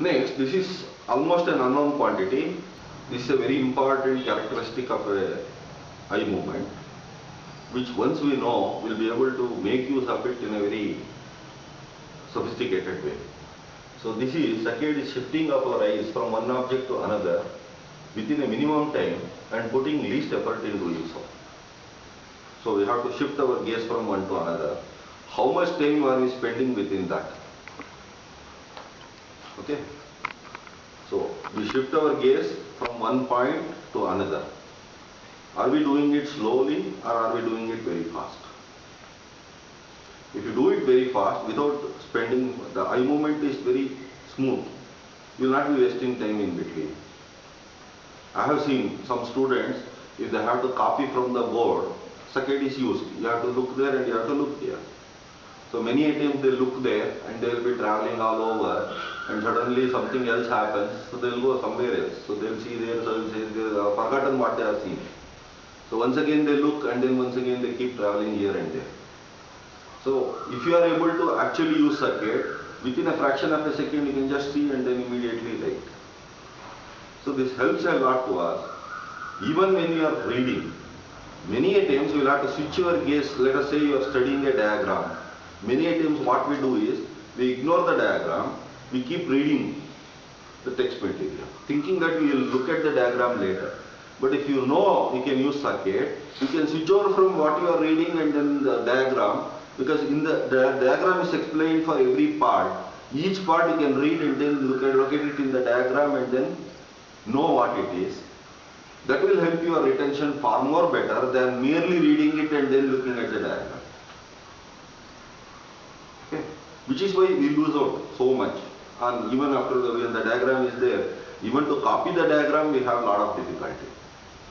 Next, this is almost an unknown quantity. This is a very important characteristic of a eye movement, which once we know, we'll be able to make use of it in a very sophisticated way. So this is saccade is shifting of our eyes from one object to another within a minimum time and putting least effort in doing so. So we have to shift our gaze from one to another. How much time are we spending within that? Okay. So we shift our gaze from one point to another. Are we doing it slowly or are we doing it very fast? If you do it very fast without spending, the eye movement is very smooth. You will not be wasting time in between. I have seen some students, if they have to copy from the board, saccade is used. You have to look there and you have to look here. So many times they look there and they will be traveling all over and suddenly something else happens, so they will go somewhere else. So they will see there, so they have forgotten what they have seen. So once again they look and then once again they keep traveling here and there. So if you are able to actually use saccade, within a fraction of a second you can just see and then immediately write. So this helps a lot to us. Even when you are reading, many a times you will have to switch your gaze. Let us say you are studying a diagram. Many a times what we do is, we ignore the diagram, we keep reading the text material, thinking that we will look at the diagram later. But if you know you can use saccade, you can switch over from what you are reading and then the diagram, because in the diagram is explained for every part. Each part you can read and then look at it in the diagram and then know what it is. That will help your retention far more better than merely reading it and then looking at the diagram. Okay. Which is why we lose out so much. And even after when the diagram is there, even to copy the diagram we have a lot of difficulty.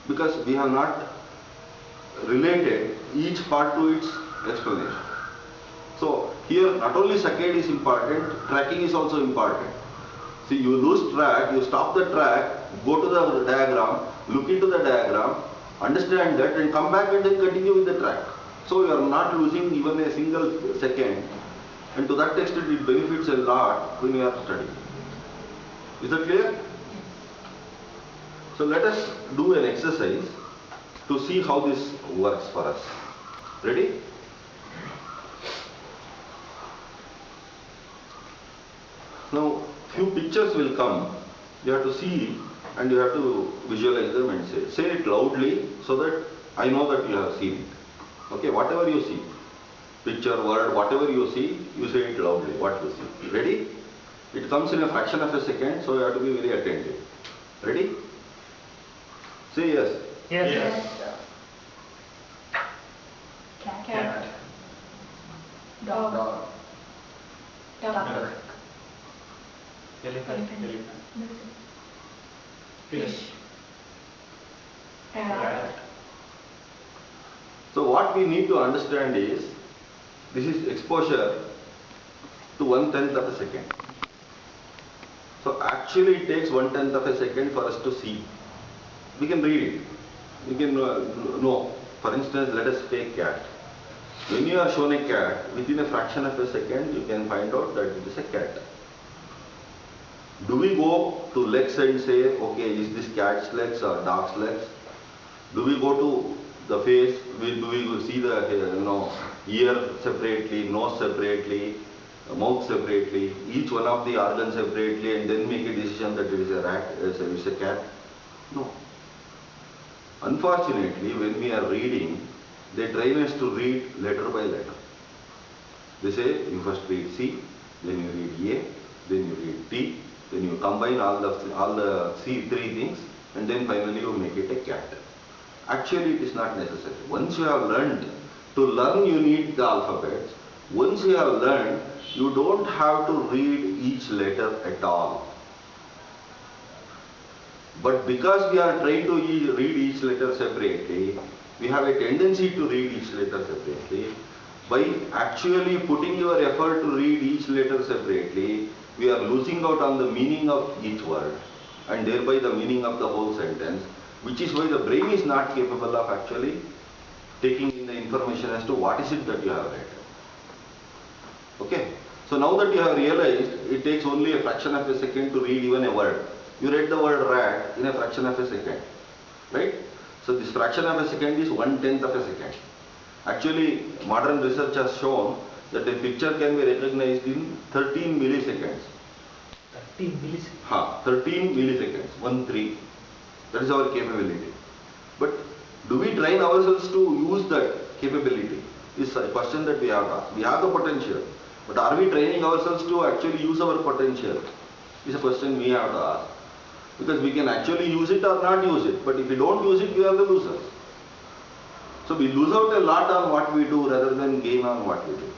Because we have not related each part to its explanation. So here not only saccade is important, tracking is also important. See, you lose track, you stop the track, go to the diagram, look into the diagram, understand that and come back and then continue with the track. So you are not losing even a single second, and to that extent it benefits a lot when you are studying. Is that clear? So let us do an exercise to see how this works for us. Ready? Now few pictures will come, you have to see and you have to visualize them and say it loudly so that I know that you have seen it. Okay, whatever you see, picture, word, whatever you see, you say it loudly, what you see. Ready? It comes in a fraction of a second, so you have to be very attentive. Ready? Say yes. Yes. Yes. Cat. Dog. Dog. Duck. Elephant. Fish. Rat. So what we need to understand is, this is exposure to 1/10 of a second. So actually it takes 1/10 of a second for us to see. We can read it. We can know. For instance, let us take cat. When you are shown a cat, within a fraction of a second you can find out that it is a cat. Do we go to legs and say, okay, is this cat's legs or dog's legs? Do we go to the face? Do we see the ear separately, nose separately, mouth separately, each one of the organs separately, and then make a decision that it is a rat, it is a cat? No. Unfortunately, when we are reading, they train us to read letter by letter. They say you first read C, then you read A, then you read T, then you combine all the three things, and then finally you make it a cat. Actually, it is not necessary. Once you have learned, to learn you need the alphabets. Once you have learned, you don't have to read each letter at all. But because we are trying to read each letter separately, we have a tendency to read each letter separately. By actually putting your effort to read each letter separately, we are losing out on the meaning of each word and thereby the meaning of the whole sentence, which is why the brain is not capable of actually taking in the information as to what is it that you have read. Okay? So now that you have realized it takes only a fraction of a second to read even a word. You read the word rat in a fraction of a second, right? So this fraction of a second is 1/10 of a second. Actually, modern research has shown that a picture can be recognized in 13 milliseconds. 30 milliseconds. 13 milliseconds, 1-3. That is our capability. But do we train ourselves to use that capability? Is a question that we have to ask. We have the potential, but are we training ourselves to actually use our potential? Is a question we have to ask. Because we can actually use it or not use it, but if we don't use it, we are the losers. So we lose out a lot on what we do rather than gain on what we do.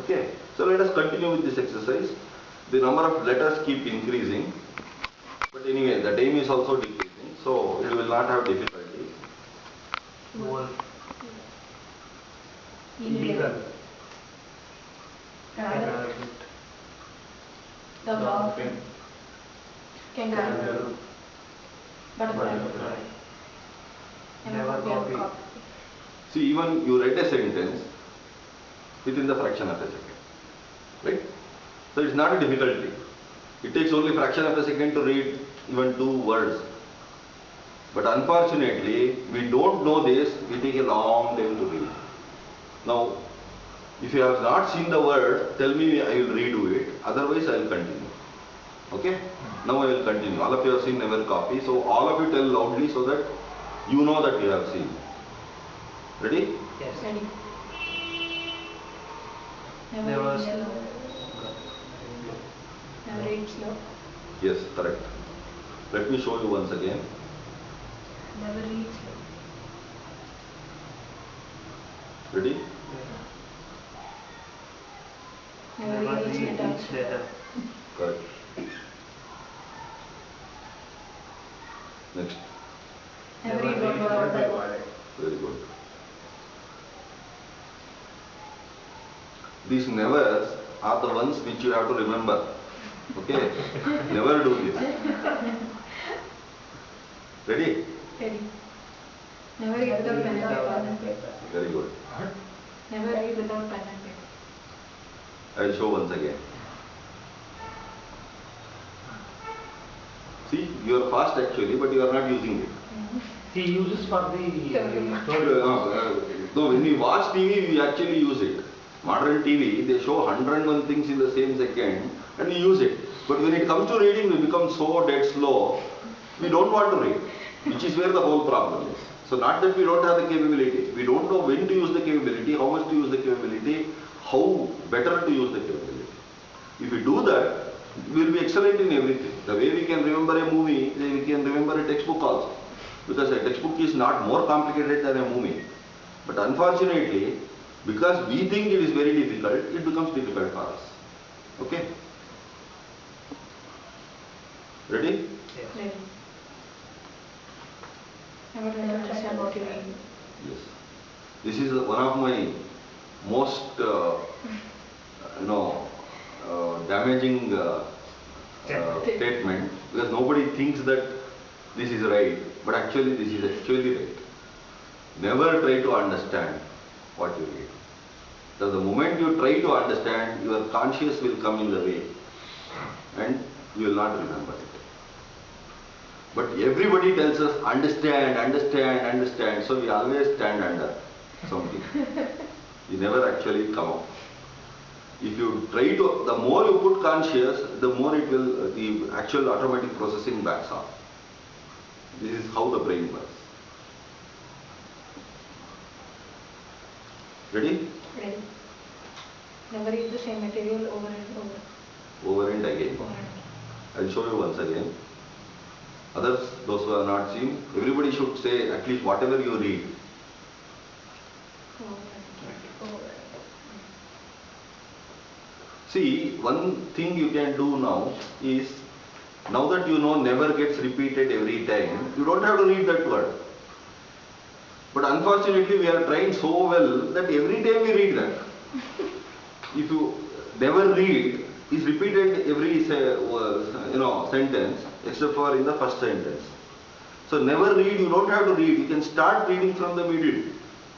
Okay, so let us continue with this exercise. The number of letters keep increasing, but anyway, the time is also decreasing, so you will not have difficulty. Wolf. Eagle. Rabbit. Rabbit. Dolphin. Kangaroo. Kangaroo. Butterfly. Butterfly. Never copy. See, even you read a sentence within the fraction of a second, right? So it's not a difficulty. It takes only fraction of a second to read even 2 words. But unfortunately, we don't know this, we take a long time to read. Now, if you have not seen the word, tell me, I will redo it, otherwise I will continue. Okay? Now I will continue. All of you have seen never copy, so all of you tell loudly so that you know that you have seen. Ready? Yes. Ready. Never eat slow. slow. Never eat slow. Yes, correct. Let me show you once again. Never eat slow. Ready? Never Never eat read each letter. each letter. Correct. Next. Never eat read one word by word. word. Very good. These nevers are the ones which you have to remember. Okay? Never do this. Ready? Ready. Never eat without pen and paper. Very good. Never eat without pen and paper. I will show once again. See, you are fast actually, but you are not using it. He uses for the Story. No, when we watch TV, we actually use it. Modern TV, they show 101 things in the same second and we use it. But when it comes to reading, we become so dead slow, we don't want to read, which is where the whole problem is. So not that we don't have the capability, we don't know when to use the capability, how much to use the capability, how better to use the capability. If we do that, we will be excellent in everything. The way we can remember a movie, we can remember a textbook also. Because a textbook is not more complicated than a movie. But unfortunately, because we think it is very difficult, it becomes difficult for us. Okay? Ready? Yes. Ready. Never try to understand what you read. Yes. This is one of my most, damaging statement, because nobody thinks that this is right, but actually this is actually right. Never try to understand what you read. So the moment you try to understand, your conscience will come in the way and you will not remember it. But everybody tells us understand, understand, understand, so we always stand under something. We never actually come out. If you try to, the more you put conscious, the more it will, the actual automatic processing backs off. This is how the brain works. Ready? Ready. Never eat the same material over and over. Over and again. Over and again. I'll show you once again. Others, those who have not seen, everybody should say at least whatever you read. Over and again. Over and again. See, one thing you can do now is, now that you know never gets repeated every time, you don't have to read that word. But unfortunately, we are trained so well that every time we read that. If you never read, is repeated every sentence except for in the first sentence. So never read, you don't have to read, you can start reading from the middle.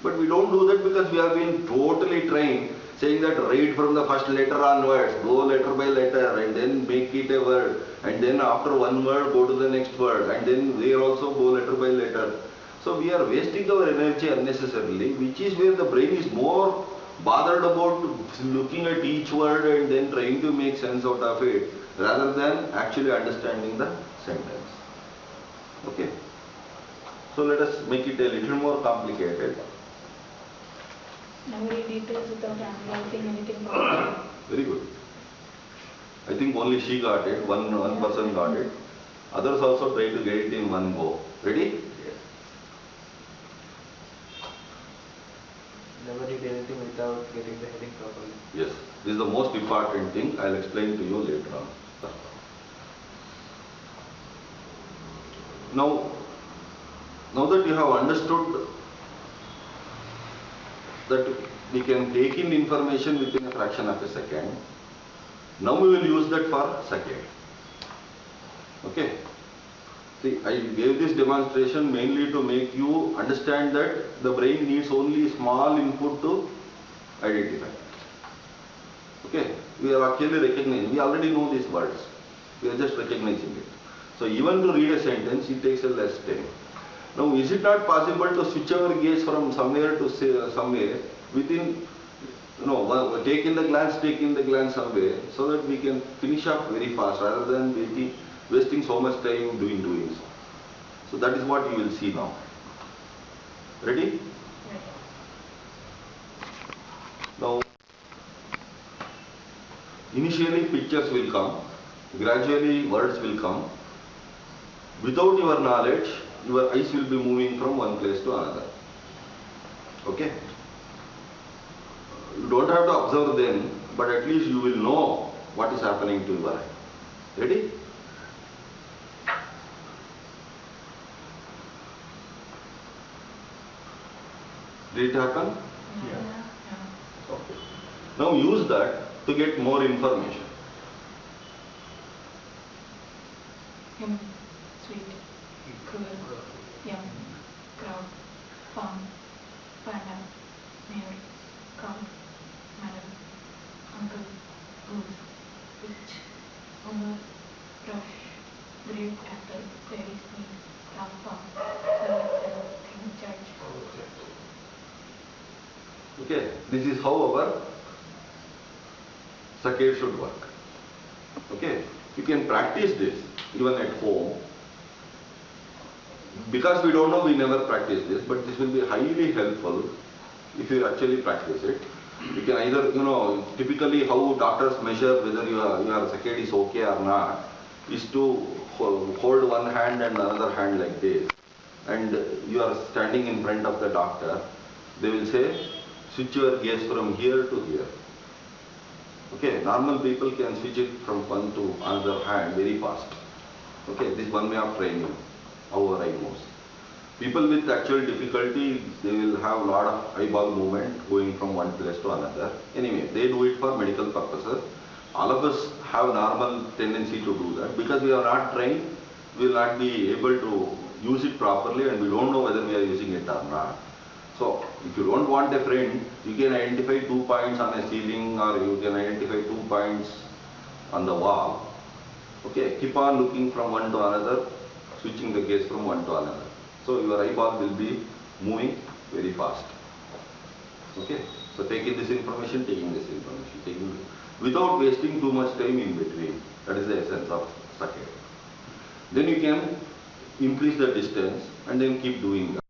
But we don't do that because we have been totally trained. saying that read from the first letter onwards, go letter by letter and then make it a word, and then after one word go to the next word, and then there also go letter by letter. So we are wasting our energy unnecessarily, which is where the brain is more bothered about looking at each word and then trying to make sense out of it, rather than actually understanding the sentence. Okay. So let us make it a little more complicated. Memory details without analyzing anything about it. Very good. I think only she got it, one person got it. Others also try to get it in one go. Ready? Never read anything without getting the heading properly. Yes. This is the most important thing. I'll explain to you later on. Now that you have understood that we can take in information within a fraction of a second, now we will use that for second. Okay. See, I gave this demonstration mainly to make you understand that the brain needs only small input to identify. Okay. We are actually recognizing, we already know these words. We are just recognizing it. So even to read a sentence, it takes a less time. Now, is it not possible to switch our gaze from somewhere to somewhere within, taking the glance somewhere, so that we can finish up very fast rather than wasting so much time doing so. So that is what you will see now. Ready? Now, initially pictures will come, gradually words will come. Without your knowledge, your eyes will be moving from one place to another. Okay? You don't have to observe them, but at least you will know what is happening to your eye. Ready? Did it happen? Yeah. Okay. Now use that to get more information. Human, sweet, cruel, young, crowd, farm, panda, mare, cow, madam, uncle, goose, witch, owner, brush, great apple, fairy snake, love farm, servant, king, judge. Okay, this is how our saccade should work. Okay, you can practice this even at home. Because we don't know, we never practice this, but this will be highly helpful if you actually practice it. You can either, typically how doctors measure whether your saccade is okay or not is to hold one hand and another hand like this, and you are standing in front of the doctor. They will say, switch your gaze from here to here. Okay, normal people can switch it from one to another hand very fast. Okay, this is one way of training our eye moves. People with actual difficulty, they will have a lot of eyeball movement going from one place to another. Anyway, they do it for medical purposes. All of us have normal tendency to do that. Because we are not trained, we will not be able to use it properly, and we don't know whether we are using it or not. So, if you don't want a friend, you can identify 2 points on a ceiling, or you can identify 2 points on the wall. Okay, keep on looking from one to another, switching the gaze from one to another. So your eyeball will be moving very fast. Okay, so taking this information, without wasting too much time in between. That is the essence of saccade. Then you can increase the distance and then keep doing that.